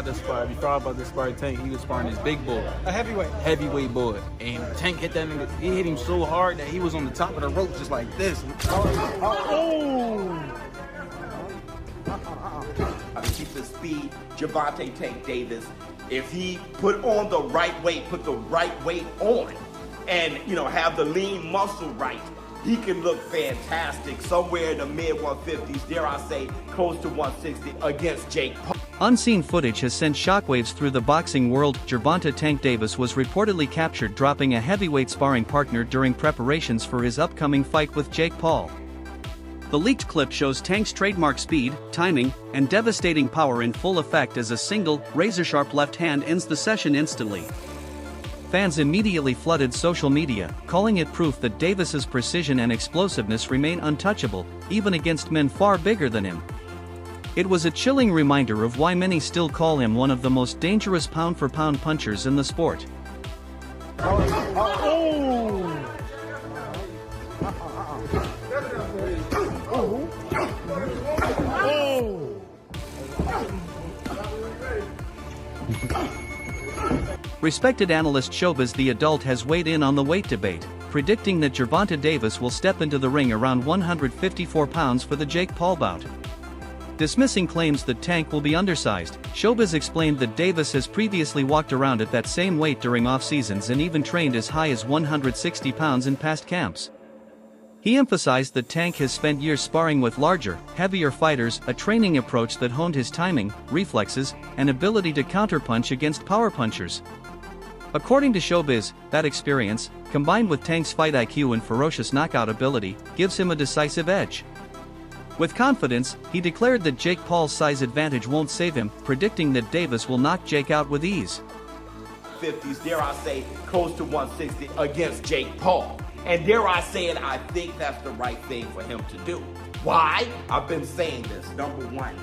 about to spar. Before I was about to spar Tank, he was sparring this big boy. A heavyweight. Heavyweight boy. And Tank hit that nigga. He hit him so hard that he was on the top of the rope just like this. Oh! To keep the speed, Gervonta Tank Davis, if he put on the right weight, put the right weight on, and have the lean muscle right, he can look fantastic somewhere in the mid 150s, dare I say, close to 160 against Jake Paul. Unseen footage has sent shockwaves through the boxing world. Gervonta Tank Davis was reportedly captured dropping a heavyweight sparring partner during preparations for his upcoming fight with Jake Paul. The leaked clip shows Tank's trademark speed, timing, and devastating power in full effect as a single, razor-sharp left hand ends the session instantly. Fans immediately flooded social media, calling it proof that Davis's precision and explosiveness remain untouchable, even against men far bigger than him. It was a chilling reminder of why many still call him one of the most dangerous pound-for-pound punchers in the sport. Respected analyst Showbiz the Adult has weighed in on the weight debate, predicting that Gervonta Davis will step into the ring around 154 pounds for the Jake Paul bout. Dismissing claims that Tank will be undersized, Showbiz explained that Davis has previously walked around at that same weight during off-seasons and even trained as high as 160 pounds in past camps. He emphasized that Tank has spent years sparring with larger, heavier fighters, a training approach that honed his timing, reflexes, and ability to counterpunch against power punchers. According to Showbiz, that experience, combined with Tank's fight IQ and ferocious knockout ability, gives him a decisive edge. With confidence, he declared that Jake Paul's size advantage won't save him, predicting that Davis will knock Jake out with ease. 50s, dare I say, close to 160 against Jake Paul. And dare I say it, I think that's the right thing for him to do. Why? I've been saying this. Number one,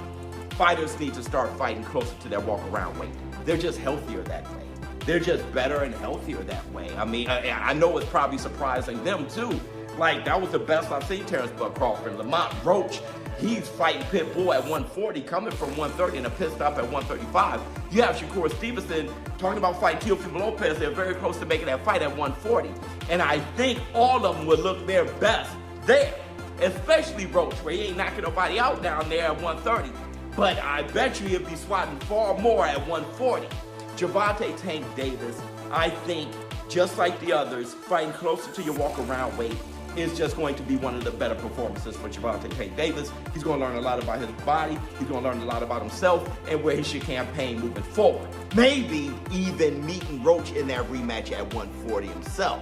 fighters need to start fighting closer to their walk-around weight. They're just healthier that way. They're just better and healthier that way. I mean, I know it's probably surprising them too. Like, that was the best I've seen Terrence Bud Crawford. Lamont Roach, he's fighting Pitbull at 140, coming from 130 and a pit stop at 135. You have Shakur Stevenson talking about fighting Teofimo Lopez. They're very close to making that fight at 140. And I think all of them would look their best there, especially Roach, where he ain't knocking nobody out down there at 130. But I bet you he'll be swatting far more at 140. Gervonta Tank Davis, I think, just like the others, fighting closer to your walk-around weight is just going to be one of the better performances for Gervonta Tank Davis. He's going to learn a lot about his body, he's going to learn a lot about himself, and where he should campaign moving forward. Maybe even meeting Roach in that rematch at 140 himself.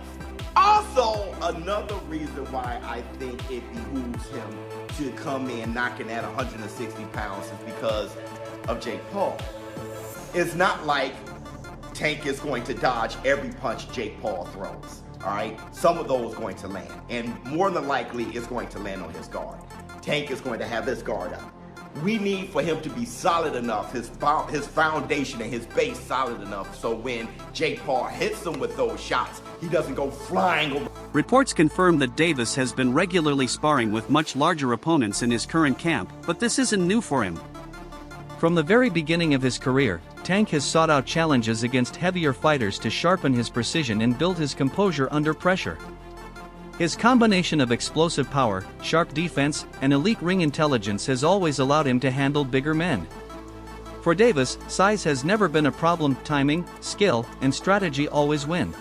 Also, another reason why I think it behooves him to come in knocking at 160 pounds is because of Jake Paul. It's not like Tank is going to dodge every punch Jake Paul throws, all right? Some of those are going to land, and more than likely it's going to land on his guard. Tank is going to have his guard up. We need for him to be solid enough, his foundation and his base solid enough, so when Jake Paul hits him with those shots, he doesn't go flying over. Reports confirm that Davis has been regularly sparring with much larger opponents in his current camp, but this isn't new for him. From the very beginning of his career, Tank has sought out challenges against heavier fighters to sharpen his precision and build his composure under pressure. His combination of explosive power, sharp defense, and elite ring intelligence has always allowed him to handle bigger men. For Davis, size has never been a problem. Timing, skill, and strategy always win.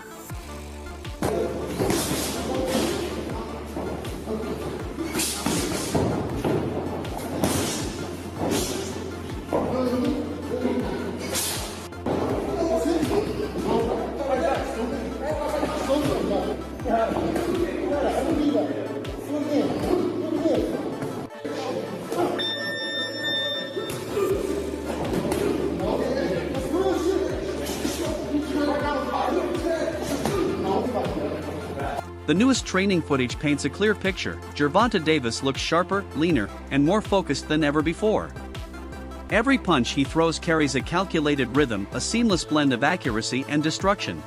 The newest training footage paints a clear picture. Gervonta Davis looks sharper, leaner, and more focused than ever before. Every punch he throws carries a calculated rhythm, a seamless blend of accuracy and destruction.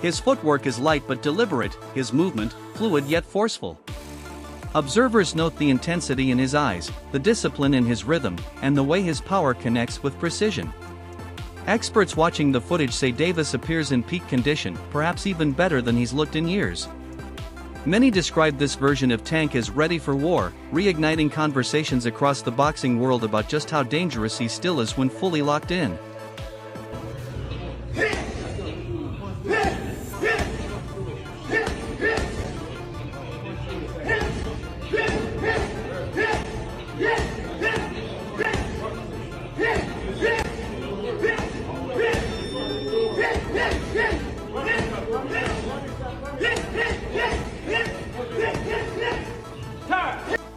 His footwork is light but deliberate, his movement, fluid yet forceful. Observers note the intensity in his eyes, the discipline in his rhythm, and the way his power connects with precision. Experts watching the footage say Davis appears in peak condition, perhaps even better than he's looked in years. Many describe this version of Tank as ready for war, reigniting conversations across the boxing world about just how dangerous he still is when fully locked in.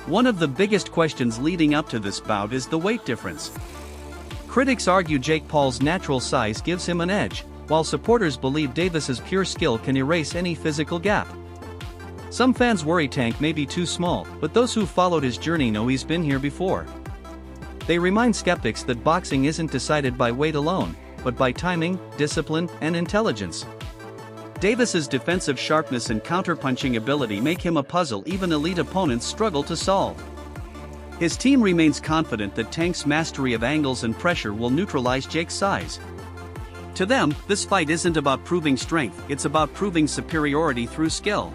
One of the biggest questions leading up to this bout is the weight difference. Critics argue Jake Paul's natural size gives him an edge, while supporters believe Davis's pure skill can erase any physical gap. Some fans worry Tank may be too small, but those who followed his journey know he's been here before. They remind skeptics that boxing isn't decided by weight alone, but by timing, discipline, and intelligence. Davis's defensive sharpness and counterpunching ability make him a puzzle even elite opponents struggle to solve. His team remains confident that Tank's mastery of angles and pressure will neutralize Jake's size. To them, this fight isn't about proving strength, it's about proving superiority through skill.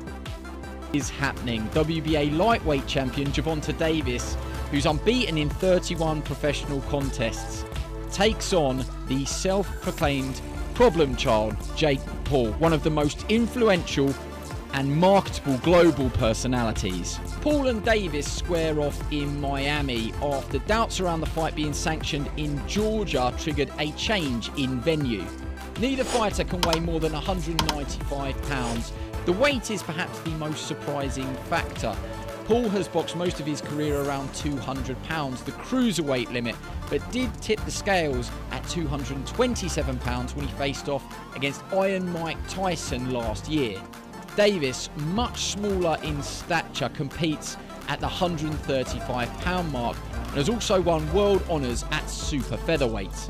Is happening. WBA lightweight champion Gervonta Davis, who's unbeaten in 31 professional contests, takes on the self-proclaimed problem child, Jake Paul, one of the most influential and marketable global personalities. Paul and Davis square off in Miami after doubts around the fight being sanctioned in Georgia triggered a change in venue. Neither fighter can weigh more than 195 pounds. The weight is perhaps the most surprising factor. Paul has boxed most of his career around 200 pounds, the cruiserweight limit, but did tip the scales at 227 pounds when he faced off against Iron Mike Tyson last year. Davis, much smaller in stature, competes at the 135 pound mark and has also won world honours at super featherweight.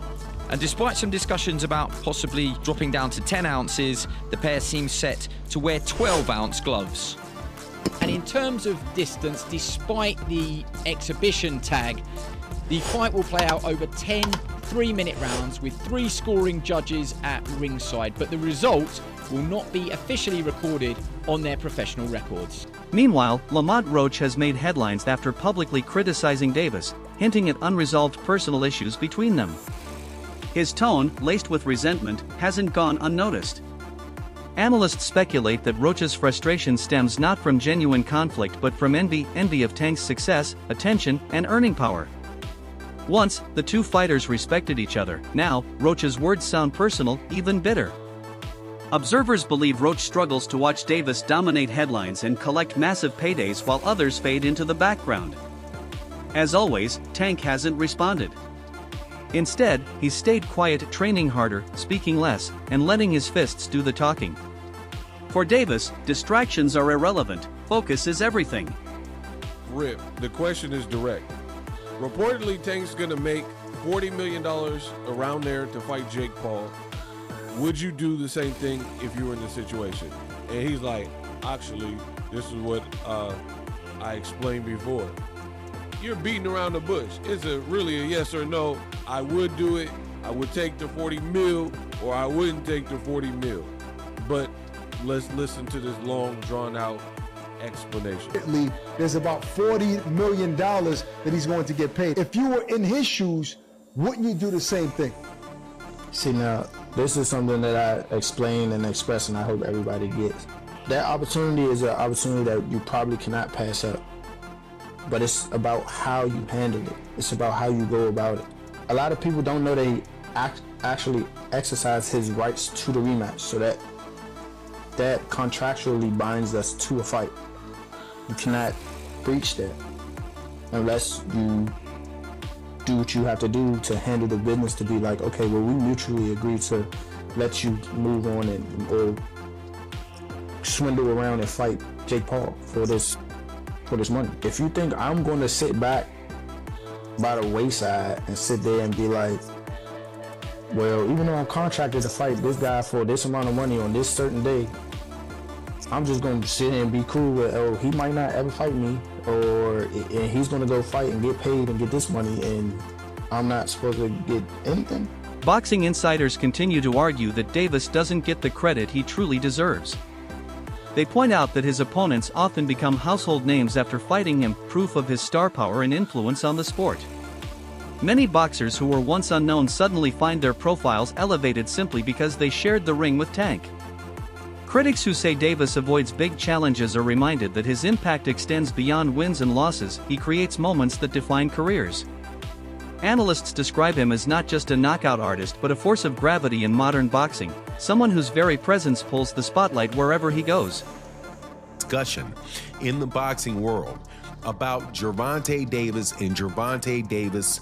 And despite some discussions about possibly dropping down to 10 ounces, the pair seem set to wear 12-ounce gloves. And in terms of distance, despite the exhibition tag, the fight will play out over 10 3-minute rounds with 3 scoring judges at ringside, but the result will not be officially recorded on their professional records. Meanwhile, Lamont Roach has made headlines after publicly criticizing Davis, hinting at unresolved personal issues between them. His tone, laced with resentment, hasn't gone unnoticed. Analysts speculate that Roach's frustration stems not from genuine conflict but from envy of Tank's success, attention, and earning power. Once, the two fighters respected each other. Now, Roach's words sound personal, even bitter. Observers believe Roach struggles to watch Davis dominate headlines and collect massive paydays while others fade into the background. As always, Tank hasn't responded. Instead, he's stayed quiet, training harder, speaking less, and letting his fists do the talking. For Davis, distractions are irrelevant, focus is everything. Rip, the question is direct. Reportedly, Tank's gonna make $40 million around there to fight Jake Paul. Would you do the same thing if you were in the situation? And he's like, actually, this is what I explained before. You're beating around the bush. It's really a yes or no. I would do it. I would take the 40 mil, or I wouldn't take the 40 mil. But let's listen to this long, drawn-out explanation. There's about $40 million that he's going to get paid. If you were in his shoes, wouldn't you do the same thing? See, now, this is something that I explain and express, and I hope everybody gets. That opportunity is an opportunity that you probably cannot pass up. But it's about how you handle it. It's about how you go about it. A lot of people don't know they actually exercise his rights to the rematch, so that contractually binds us to a fight. You cannot breach that unless you do what you have to do to handle the business, to be like, okay, well, we mutually agree to let you move on or swindle around and fight Jake Paul for this money. If you think I'm going to sit back by the wayside and sit there and be like, well, even though I'm contracted to fight this guy for this amount of money on this certain day, I'm just going to sit here and be cool with, oh, he might not ever fight me, and he's going to go fight and get paid and get this money, and I'm not supposed to get anything. boxing insiders continue to argue that Davis doesn't get the credit he truly deserves. They point out that his opponents often become household names after fighting him, proof of his star power and influence on the sport. Many boxers who were once unknown suddenly find their profiles elevated simply because they shared the ring with Tank. Critics who say Davis avoids big challenges are reminded that his impact extends beyond wins and losses. He creates moments that define careers. Analysts describe him as not just a knockout artist but a force of gravity in modern boxing, someone whose very presence pulls the spotlight wherever he goes. Discussion in the boxing world about Gervonta Davis and Gervonta Davis,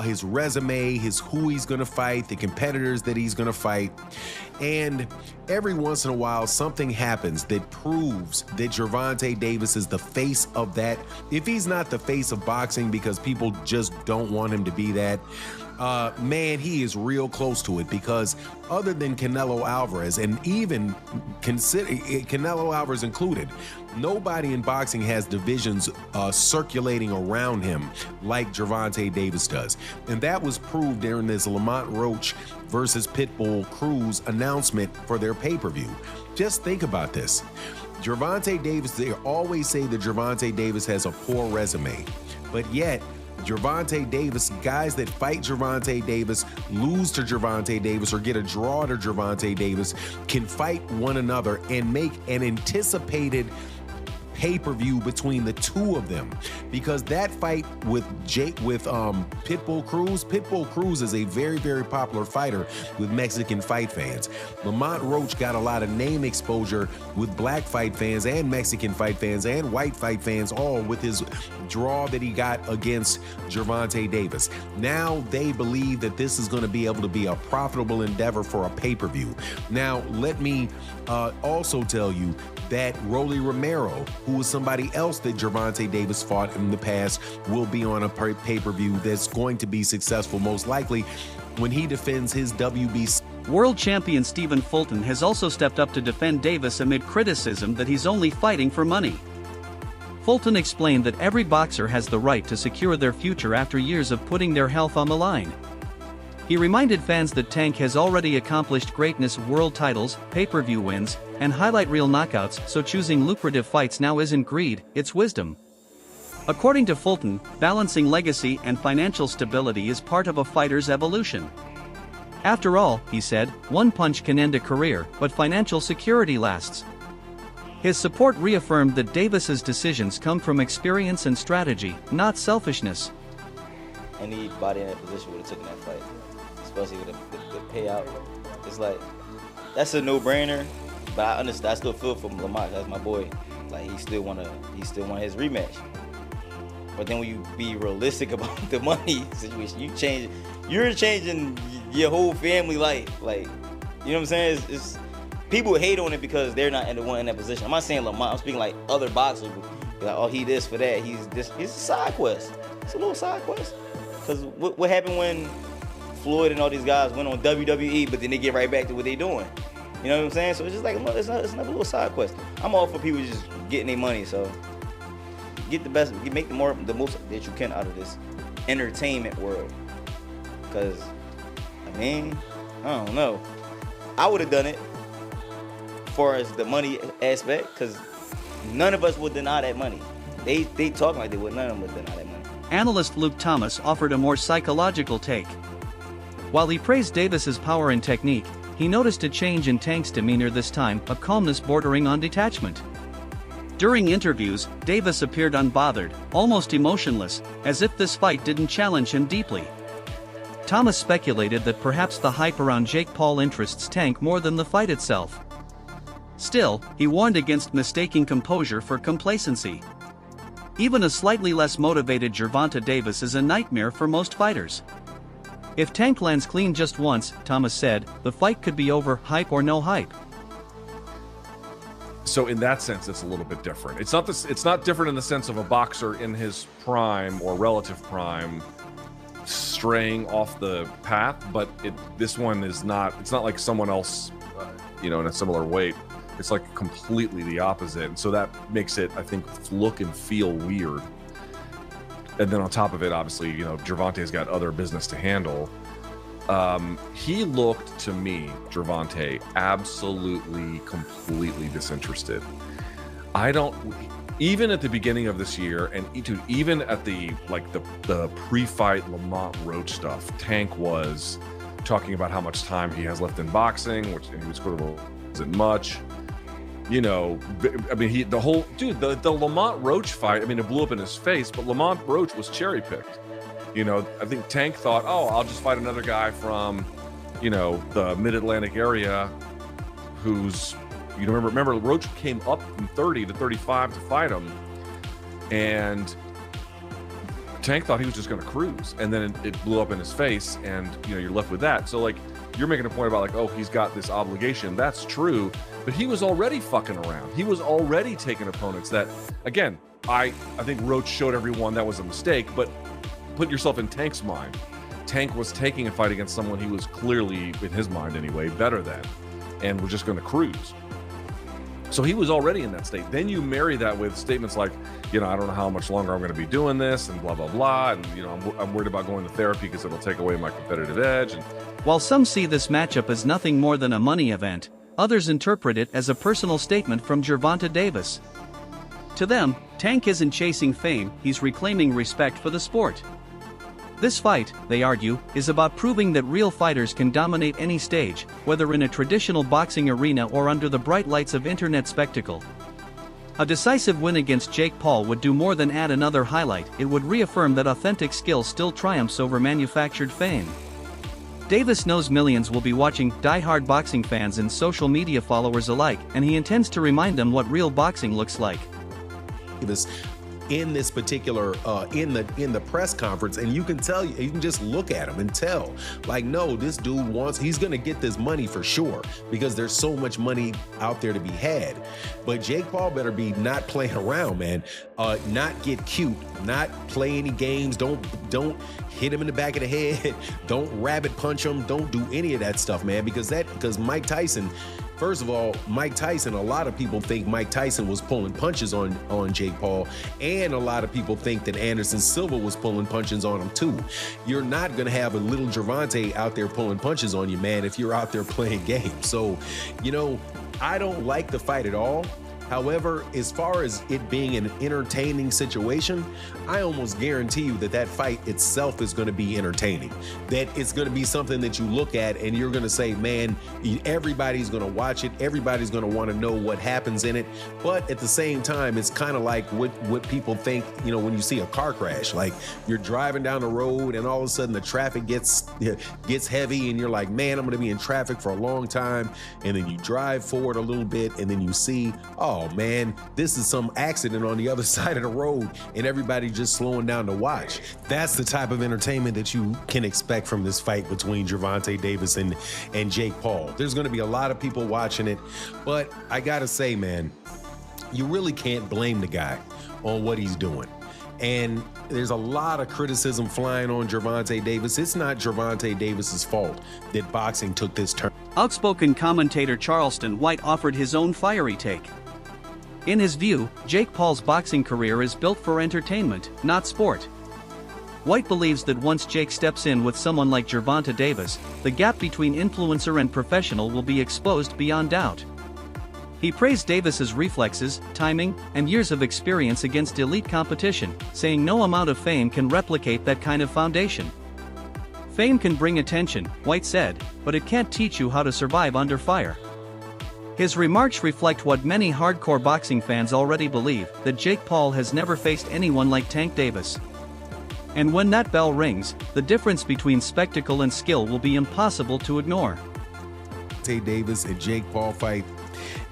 his resume, who he's gonna fight, the competitors that he's gonna fight. And every once in a while, something happens that proves that Gervonta Davis is the face of that. If he's not the face of boxing because people just don't want him to be that, man, he is real close to it, because other than Canelo Alvarez, and even consider Canelo Alvarez included, nobody in boxing has divisions circulating around him like Gervonta Davis does. And that was proved during this Lamont Roach versus Pitbull Cruz announcement for their pay-per-view. Just think about this. Gervonta Davis, they always say that Gervonta Davis has a poor resume, but yet Gervonta Davis, guys that fight Gervonta Davis, lose to Gervonta Davis, or get a draw to Gervonta Davis, can fight one another and make an anticipated pay-per-view between the two of them. Because that fight with Pitbull Cruz is a very, very popular fighter with Mexican fight fans. Lamont Roach got a lot of name exposure with black fight fans and Mexican fight fans and white fight fans, all with his draw that he got against Gervonta Davis. Now they believe that this is going to be able to be a profitable endeavor for a pay-per-view. Now let me also tell you that Rolly Romero, who was somebody else that Gervonta Davis fought in the past, will be on a pay-per-view that's going to be successful, most likely, when he defends his WBC. World champion Stephen Fulton has also stepped up to defend Davis amid criticism that he's only fighting for money. Fulton explained that every boxer has the right to secure their future after years of putting their health on the line. He reminded fans that Tank has already accomplished greatness, world titles, pay-per-view wins, and highlight reel knockouts, so choosing lucrative fights now isn't greed, it's wisdom. According to Fulton, balancing legacy and financial stability is part of a fighter's evolution. After all, he said, one punch can end a career, but financial security lasts. His support reaffirmed that Davis's decisions come from experience and strategy, not selfishness. Anybody in that position would have taken that fight, especially with the payout. It's like, that's a no-brainer, but I understand. I still feel for Lamont. That's my boy. Like, he still want his rematch. But then when you be realistic about the money situation, you're changing your whole family life. Like, you know what I'm saying? It's people hate on it because they're not in that position. I'm not saying Lamont. I'm speaking like other boxers. Like, oh, he this for that. He's this. It's a side quest. It's a little side quest. Because what happened when Floyd and all these guys went on WWE, but then they get right back to what they doing? You know what I'm saying? So it's just like, it's another little side quest. I'm all for people just getting their money, so get the best, make the most that you can out of this entertainment world. Because, I mean, I don't know. I would have done it as far as the money aspect, because none of us would deny that money. They talk like they would, none of them would deny that money. Analyst Luke Thomas offered a more psychological take. While he praised Davis's power and technique, he noticed a change in Tank's demeanor this time, a calmness bordering on detachment. During interviews, Davis appeared unbothered, almost emotionless, as if this fight didn't challenge him deeply. Thomas speculated that perhaps the hype around Jake Paul interests Tank more than the fight itself. Still, he warned against mistaking composure for complacency. Even a slightly less motivated Gervonta Davis is a nightmare for most fighters. If Tank lands clean just once, Thomas said, the fight could be over, hype or no hype. So in that sense, it's a little bit different. It's not different in the sense of a boxer in his prime or relative prime straying off the path, but this one is not. It's not like someone else, in a similar weight. It's like completely the opposite, and so that makes it, I think, look and feel weird. And then on top of it, obviously, Gervonta's got other business to handle. He looked to me, Gervonta, absolutely, completely disinterested. Even at the beginning of this year, and even at the pre-fight Lamont Roach stuff, Tank was talking about how much time he has left in boxing, which he was sort of isn't much. You know, I mean, the Lamont Roach fight, I mean, it blew up in his face, but Lamont Roach was cherry-picked. You know, I think Tank thought, oh, I'll just fight another guy from, you know, the Mid-Atlantic area who's, you know, remember Roach came up from 30 to 35 to fight him, and Tank thought he was just going to cruise, and then it blew up in his face, and, you know, you're left with that. So, like, you're making a point about, like, oh, he's got this obligation. That's true, but he was already fucking around. He was already taking opponents that, again, I think Roach showed everyone that was a mistake, but put yourself in Tank's mind. Tank was taking a fight against someone he was clearly, in his mind anyway, better than, and was just going to cruise. So he was already in that state. Then you marry that with statements like, you know, I don't know how much longer I'm going to be doing this, and blah, blah, blah. And, you know, I'm worried about going to therapy because it'll take away my competitive edge. And while some see this matchup as nothing more than a money event, others interpret it as a personal statement from Gervonta Davis. To them, Tank isn't chasing fame, he's reclaiming respect for the sport. This fight, they argue, is about proving that real fighters can dominate any stage, whether in a traditional boxing arena or under the bright lights of internet spectacle. A decisive win against Jake Paul would do more than add another highlight, it would reaffirm that authentic skill still triumphs over manufactured fame. Davis knows millions will be watching, die-hard boxing fans and social media followers alike, and he intends to remind them what real boxing looks like. In this particular in the press conference, and you can tell, you can just look at him and tell, like, no, this dude he's gonna get this money for sure, because there's so much money out there to be had. But Jake Paul better be not playing around, man. Not get cute, not play any games, don't hit him in the back of the head, don't rabbit punch him, don't do any of that stuff, man, because Mike Tyson, first of all, Mike Tyson, a lot of people think Mike Tyson was pulling punches on Jake Paul, and a lot of people think that Anderson Silva was pulling punches on him too. You're not going to have a little Gervonta out there pulling punches on you, man, if you're out there playing games. So, you know, I don't like the fight at all. However, as far as it being an entertaining situation, I almost guarantee you that that fight itself is going to be entertaining. That it's going to be something that you look at and you're going to say, man, everybody's going to watch it. Everybody's going to want to know what happens in it. But at the same time, it's kind of like what people think, you know, when you see a car crash, like you're driving down the road and all of a sudden the traffic gets heavy and you're like, man, I'm going to be in traffic for a long time. And then you drive forward a little bit and then you see, oh man, this is some accident on the other side of the road and everybody just slowing down to watch. That's the type of entertainment that you can expect from this fight between Gervonta Davis and Jake Paul. There's going to be a lot of people watching it, but I gotta say, man, you really can't blame the guy on what he's doing. And there's a lot of criticism flying on Gervonta Davis. It's not Gervonta Davis's fault that boxing took this turn. Outspoken commentator Charleston White offered his own fiery take. In his view, Jake Paul's boxing career is built for entertainment, not sport. White believes that once Jake steps in with someone like Gervonta Davis, the gap between influencer and professional will be exposed beyond doubt. He praised Davis's reflexes, timing, and years of experience against elite competition, saying no amount of fame can replicate that kind of foundation. Fame can bring attention, White said, but it can't teach you how to survive under fire. His remarks reflect what many hardcore boxing fans already believe, that Jake Paul has never faced anyone like Tank Davis. And when that bell rings, the difference between spectacle and skill will be impossible to ignore. Davis and Jake Paul fight.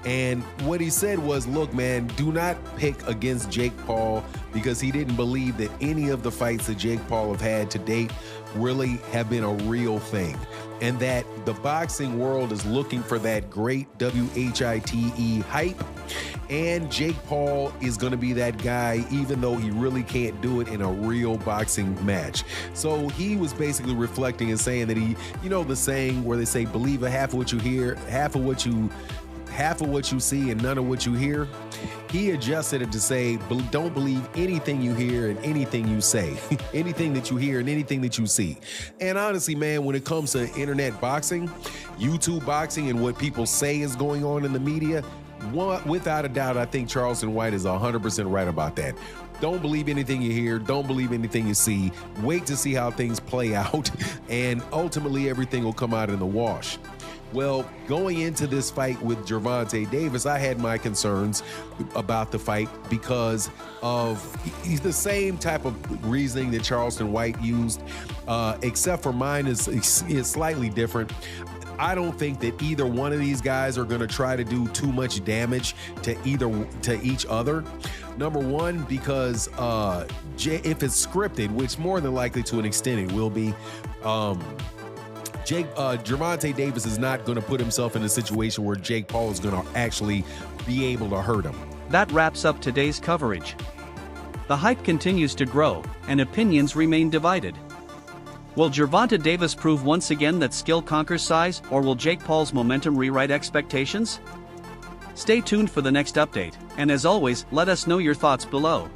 And what he said was, look, man, do not pick against Jake Paul, because he didn't believe that any of the fights that Jake Paul have had to date really have been a real thing. And that the boxing world is looking for that great WHITE hype. And Jake Paul is going to be that guy, even though he really can't do it in a real boxing match. So he was basically reflecting and saying that he, you know, the saying where they say, believe half of what you hear, half of what you half of what you see and none of what you hear, he adjusted it to say, don't believe anything you hear and anything you say, anything that you hear and anything that you see. And honestly, man, when it comes to internet boxing, YouTube boxing, and what people say is going on in the media, without a doubt, I think Charleston White is 100% right about that. Don't believe anything you hear. Don't believe anything you see. Wait to see how things play out, and ultimately everything will come out in the wash. Well, going into this fight with Gervonta Davis, I had my concerns about the fight because of he's the same type of reasoning that Charleston White used, except for mine is slightly different. I don't think that either one of these guys are going to try to do too much damage to each other. Number one, because if it's scripted, which more than likely to an extent it will be, Gervonta Davis is not going to put himself in a situation where Jake Paul is going to actually be able to hurt him. That wraps up today's coverage. The hype continues to grow, and opinions remain divided. Will Gervonta Davis prove once again that skill conquers size, or will Jake Paul's momentum rewrite expectations? Stay tuned for the next update, and as always, let us know your thoughts below.